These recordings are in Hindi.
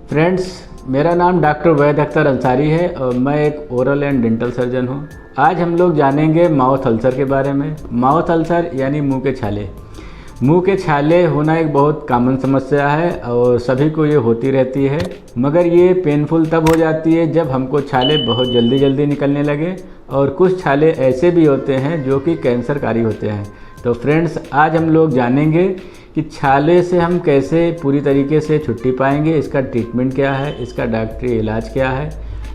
फ्रेंड्स, मेरा नाम डॉक्टर वैद अख्तर अंसारी है और मैं एक ओरल एंड डेंटल सर्जन हूँ। आज हम लोग जानेंगे माउथ अल्सर के बारे में। माउथ अल्सर यानी मुंह के छाले। मुंह के छाले होना एक बहुत कॉमन समस्या है और सभी को ये होती रहती है, मगर ये पेनफुल तब हो जाती है जब हमको छाले बहुत जल्दी जल्दी निकलने लगे। और कुछ छाले ऐसे भी होते हैं जो कि कैंसरकारी होते हैं। तो फ्रेंड्स, आज हम लोग जानेंगे कि छाले से हम कैसे पूरी तरीके से छुट्टी पाएंगे, इसका ट्रीटमेंट क्या है, इसका डॉक्टरी इलाज क्या है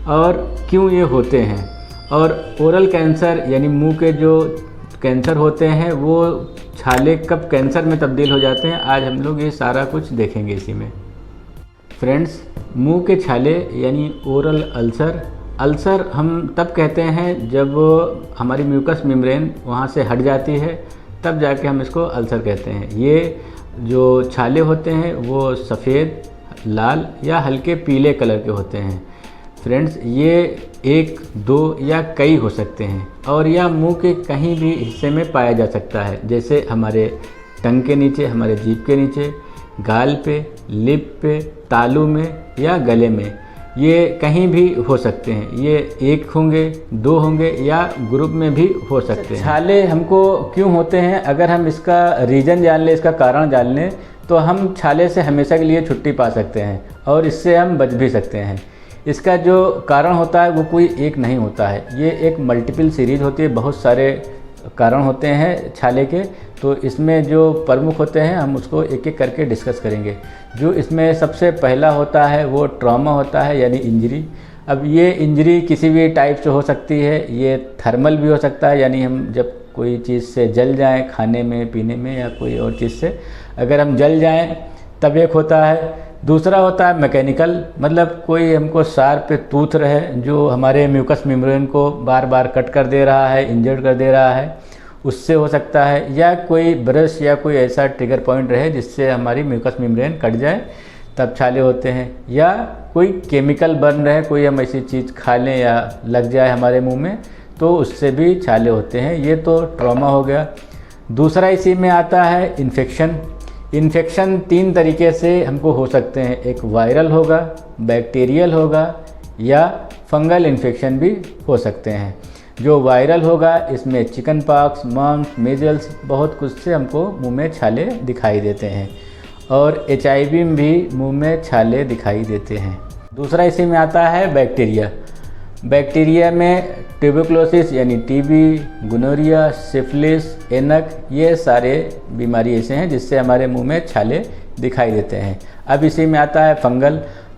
और क्यों ये होते हैं। और ओरल कैंसर यानी मुंह के जो कैंसर होते हैं वो छाले कब कैंसर में तब्दील हो जाते हैं, आज हम लोग ये सारा कुछ देखेंगे इसी में। फ्रेंड्स, मुंह के छाले यानी ओरल अल्सर हम तब कहते हैं जब हमारी म्यूकस मेम्ब्रेन वहाँ से हट जाती है, तब जाके हम इसको अल्सर कहते हैं। ये जो छाले होते हैं वो सफ़ेद, लाल या हल्के पीले कलर के होते हैं। फ्रेंड्स, ये एक, दो या कई हो सकते हैं और यह मुंह के कहीं भी हिस्से में पाया जा सकता है, जैसे हमारे टंग के नीचे, हमारे जीभ के नीचे, गाल पे, लिप पे, तालू में या गले में। ये कहीं भी हो सकते हैं। ये एक होंगे, दो होंगे या ग्रुप में भी हो सकते हैं। छाले हमको क्यों होते हैं, अगर हम इसका रीज़न जान लें, इसका कारण जान लें, तो हम छाले से हमेशा के लिए छुट्टी पा सकते हैं और इससे हम बच भी सकते हैं। इसका जो कारण होता है वो कोई एक नहीं होता है, ये एक मल्टीपल सीरीज होती है। बहुत सारे कारण होते हैं छाले के, तो इसमें जो प्रमुख होते हैं हम उसको एक एक करके डिस्कस करेंगे। जो इसमें सबसे पहला होता है वो ट्रॉमा होता है यानी इंजरी। अब ये इंजरी किसी भी टाइप से हो सकती है। ये थर्मल भी हो सकता है, यानी हम जब कोई चीज़ से जल जाएं, खाने में, पीने में या कोई और चीज़ से अगर हम जल जाएं तब एक होता है। दूसरा होता है मैकेनिकल, मतलब कोई हमको शार्प टूथ रहे जो हमारे म्यूकस मेम्ब्रेन को बार बार कट कर दे रहा है, इंजर्ड कर दे रहा है, उससे हो सकता है। या कोई ब्रश या कोई ऐसा ट्रिगर पॉइंट रहे जिससे हमारी म्यूकस मेम्ब्रेन कट जाए, तब छाले होते हैं। या कोई केमिकल बर्न रहे, कोई हम ऐसी चीज़ खा लें या लग जाए हमारे मुंह में, तो उससे भी छाले होते हैं। ये तो ट्रॉमा हो गया। दूसरा इसी में आता है इन्फेक्शन 3 तरीके से हमको हो सकते हैं। एक वायरल होगा, बैक्टीरियल होगा या फंगल इन्फेक्शन भी हो सकते हैं। जो वायरल होगा इसमें चिकन पॉक्स, मम्प्स, मीजल्स, बहुत कुछ से हमको मुंह में छाले दिखाई देते हैं। और HIV में भी मुंह में छाले दिखाई देते हैं। दूसरा इसी में आता है बैक्टीरिया में ट्यूबरकुलोसिस यानी TB, गोनोरिया, सिफिलिस, एनक, ये सारे बीमारी ऐसे हैं जिससे हमारे मुंह में छाले दिखाई देते हैं। अब इसी में आता है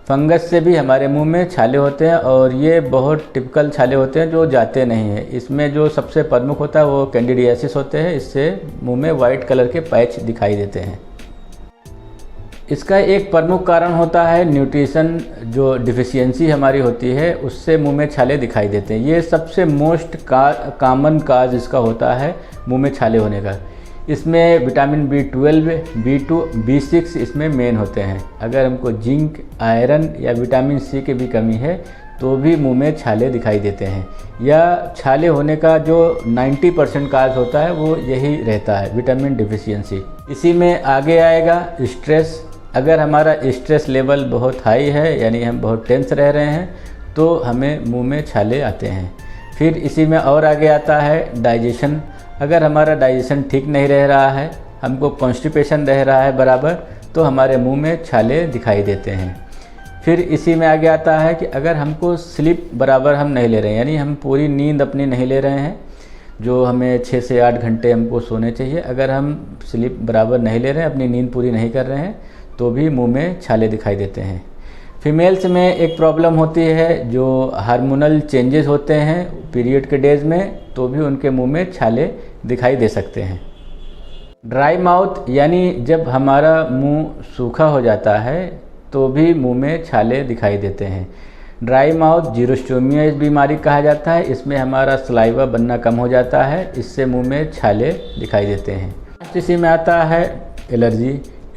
फंगस से भी हमारे मुंह में छाले होते हैं और ये बहुत टिपिकल छाले होते हैं जो जाते नहीं हैं। इसमें जो सबसे प्रमुख होता है वो कैंडिडियासिस होते हैं, इससे मुंह में वाइट कलर के पैच दिखाई देते हैं। इसका एक प्रमुख कारण होता है न्यूट्रिशन, जो डिफिशियंसी हमारी होती है उससे मुंह में छाले दिखाई देते हैं। ये सबसे मोस्ट कॉमन काज इसका होता है मुंह में छाले होने का। इसमें विटामिन B12, B2, B6 इसमें मेन होते हैं। अगर हमको जिंक, आयरन या विटामिन C की भी कमी है तो भी मुंह में छाले दिखाई देते हैं। या छाले होने का जो 90% काज होता है वो यही रहता है, विटामिन डिफिशियंसी। इसी में आगे आएगा स्ट्रेस। अगर हमारा स्ट्रेस लेवल बहुत हाई है, यानी हम बहुत टेंस रह रहे हैं, तो हमें मुंह में छाले आते हैं। फिर इसी में और आगे आता है डाइजेशन। अगर हमारा डाइजेशन ठीक नहीं रह रहा है, हमको कॉन्स्टिपेशन रह रहा है बराबर, तो हमारे मुंह में छाले दिखाई देते हैं। फिर इसी में आगे आता है कि अगर हमको स्लीप बराबर हम नहीं ले रहे हैं, यानी हम पूरी नींद अपनी नहीं ले रहे हैं, जो हमें 6 से 8 घंटे हमको सोने चाहिए, अगर हम स्लीप बराबर नहीं ले रहे हैं, अपनी नींद पूरी नहीं कर रहे हैं, तो भी मुंह में छाले दिखाई देते हैं। फीमेल्स में एक प्रॉब्लम होती है, जो हार्मोनल चेंजेस होते हैं पीरियड के डेज में, तो भी उनके मुंह में छाले दिखाई दे सकते हैं। ड्राई माउथ यानी जब हमारा मुंह सूखा हो जाता है तो भी मुंह में छाले दिखाई देते हैं। ड्राई माउथ जीरोस्टोमिया इस बीमारी कहा जाता है। इसमें हमारा सलाइवा बनना कम हो जाता है, इससे मुंह में छाले दिखाई देते हैं। इसी में आता है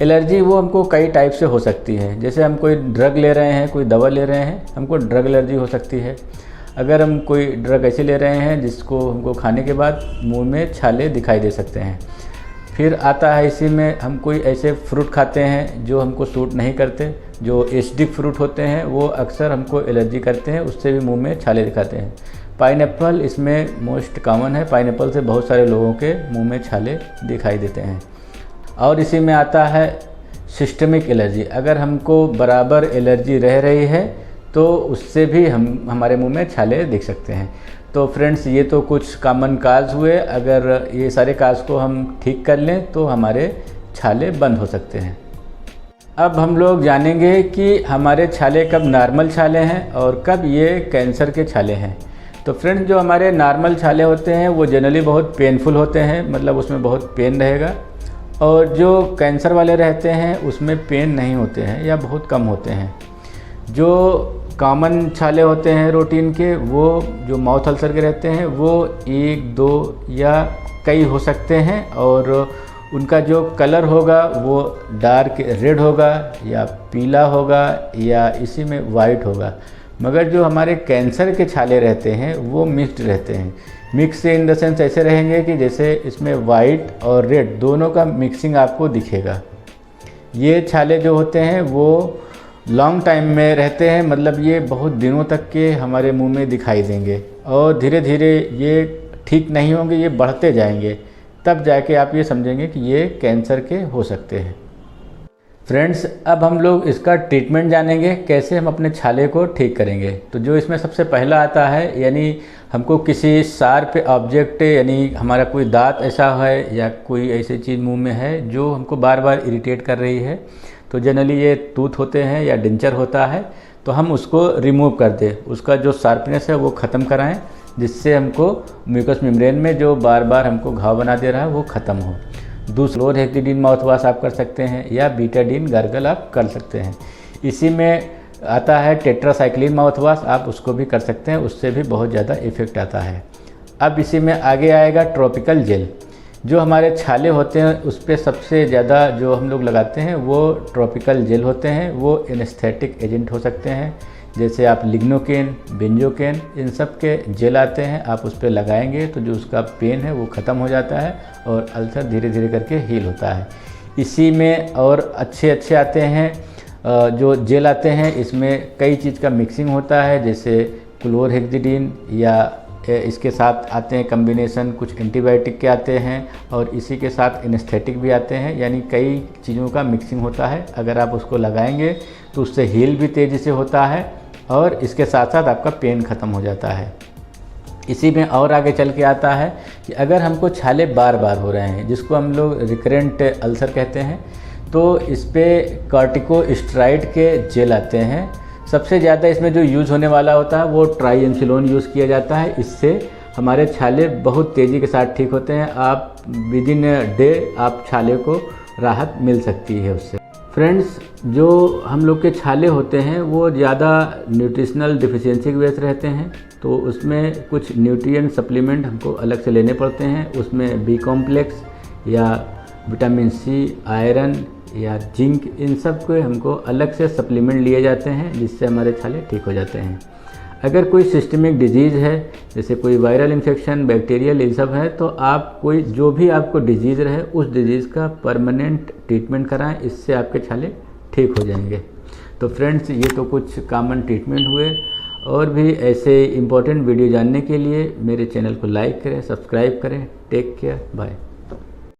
एलर्जी वो हमको कई टाइप से हो सकती है। जैसे हम कोई ड्रग ले रहे हैं, कोई दवा ले रहे हैं, हमको ड्रग एलर्जी हो सकती है। अगर हम कोई ड्रग ऐसे ले रहे हैं जिसको हमको खाने के बाद मुंह में छाले दिखाई दे सकते हैं। फिर आता है इसी में हम कोई ऐसे फ्रूट खाते हैं जो हमको सूट नहीं करते, जो एसिडिक फ्रूट होते हैं वो अक्सर हमको एलर्जी करते हैं, उससे भी मुंह में छाले दिखाते हैं। पाइनएप्पल इसमें मोस्ट कॉमन है, पाइनएप्पल से बहुत सारे लोगों के मुंह में छाले दिखाई देते हैं। और इसी में आता है सिस्टमिक एलर्जी। अगर हमको बराबर एलर्जी रह रही है तो उससे भी हमारे मुंह में छाले दिख सकते हैं। तो फ्रेंड्स, ये तो कुछ कॉमन काज हुए। अगर ये सारे काज को हम ठीक कर लें तो हमारे छाले बंद हो सकते हैं। अब हम लोग जानेंगे कि हमारे छाले कब नॉर्मल छाले हैं और कब ये कैंसर के छाले हैं। तो फ्रेंड्स, जो हमारे नॉर्मल छाले होते हैं वो जनरली बहुत पेनफुल होते हैं, मतलब उसमें बहुत पेन रहेगा। और जो कैंसर वाले रहते हैं उसमें पेन नहीं होते हैं या बहुत कम होते हैं। जो कॉमन छाले होते हैं रूटीन के, वो जो माउथ अल्सर के रहते हैं वो 1, 2 या कई हो सकते हैं, और उनका जो कलर होगा वो डार्क रेड होगा या पीला होगा या इसी में वाइट होगा। मगर जो हमारे कैंसर के छाले रहते हैं वो मिक्स्ड रहते हैं। मिक्स इन द सेंस ऐसे रहेंगे कि जैसे इसमें वाइट और रेड दोनों का मिक्सिंग आपको दिखेगा। ये छाले जो होते हैं वो लॉन्ग टाइम में रहते हैं, मतलब ये बहुत दिनों तक के हमारे मुंह में दिखाई देंगे और धीरे धीरे ये ठीक नहीं होंगे, ये बढ़ते जाएंगे। तब जाके आप ये समझेंगे कि ये कैंसर के हो सकते हैं। फ्रेंड्स, अब हम लोग इसका ट्रीटमेंट जानेंगे, कैसे हम अपने छाले को ठीक करेंगे। तो जो इसमें सबसे पहला आता है, यानी हमको किसी शार्प ऑब्जेक्ट, यानी हमारा कोई दांत ऐसा है या कोई ऐसी चीज़ मुंह में है जो हमको बार बार इरिटेट कर रही है, तो जनरली ये टूथ होते हैं या डेंचर होता है, तो हम उसको रिमूव कर दें, उसका जो शार्पनेस है वो ख़त्म कराएं, जिससे हमको म्यूकस मेम्ब्रेन में जो बार बार हमको घाव बना दे रहा है वो ख़त्म हो। दूसरा क्लोरहेक्सिडिन माउथ वॉश आप कर सकते हैं या बीटाडीन गार्गल आप कर सकते हैं। इसी में आता है टेट्रासाइक्लिन माउथ वॉश, आप उसको भी कर सकते हैं, उससे भी बहुत ज़्यादा इफ़ेक्ट आता है। अब इसी में आगे आएगा ट्रॉपिकल जेल। जो हमारे छाले होते हैं उस पर सबसे ज़्यादा जो हम लोग लगाते हैं वो ट्रॉपिकल जेल होते हैं। वो एनेस्थेटिक एजेंट हो सकते हैं, जैसे आप लिग्नोकेन, बेंजोकेन, इन सब के जेल आते हैं, आप उस पर लगाएंगे तो जो उसका पेन है वो ख़त्म हो जाता है और अल्सर धीरे धीरे करके हील होता है। इसी में और अच्छे आते हैं जो जेल आते हैं, इसमें कई चीज़ का मिक्सिंग होता है, जैसे क्लोरहेक्सिडिन या इसके साथ आते हैं कम्बिनेशन कुछ एंटीबायोटिक के आते हैं और इसी के साथ एनेस्थेटिक भी आते हैं, यानी कई चीज़ों का मिक्सिंग होता है। अगर आप उसको लगाएंगे तो उससे हील भी तेज़ी से होता है और इसके साथ साथ आपका पेन ख़त्म हो जाता है। इसी में और आगे चल के आता है कि अगर हमको छाले बार बार हो रहे हैं, जिसको हम लोग रिकरेंट अल्सर कहते हैं, तो इस पर कॉर्टिकोस्टेरॉइड के जेल आते हैं। सबसे ज़्यादा इसमें जो यूज़ होने वाला होता है वो ट्राइएमसिनोन यूज़ किया जाता है। इससे हमारे छाले बहुत तेज़ी के साथ ठीक होते हैं। आप विद इन डे आप छाले को राहत मिल सकती है उससे। फ्रेंड्स, जो हम लोग के छाले होते हैं वो ज़्यादा न्यूट्रिशनल डिफिशियंसी की वजह से रहते हैं, तो उसमें कुछ न्यूट्रिएंट सप्लीमेंट हमको अलग से लेने पड़ते हैं। उसमें बी कॉम्प्लेक्स या विटामिन सी, आयरन या जिंक, इन सब को हमको अलग से सप्लीमेंट लिए जाते हैं, जिससे हमारे छाले ठीक हो जाते हैं। अगर कोई सिस्टमिक डिजीज़ है, जैसे कोई वायरल इन्फेक्शन, बैक्टीरियल, ये सब है, तो आप कोई जो भी आपको डिजीज़ रहे उस डिजीज़ का परमानेंट ट्रीटमेंट कराएं, इससे आपके छाले ठीक हो जाएंगे। तो फ्रेंड्स, ये तो कुछ कॉमन ट्रीटमेंट हुए। और भी ऐसे इम्पोर्टेंट वीडियो जानने के लिए मेरे चैनल को लाइक करें, सब्सक्राइब करें। Take care, bye.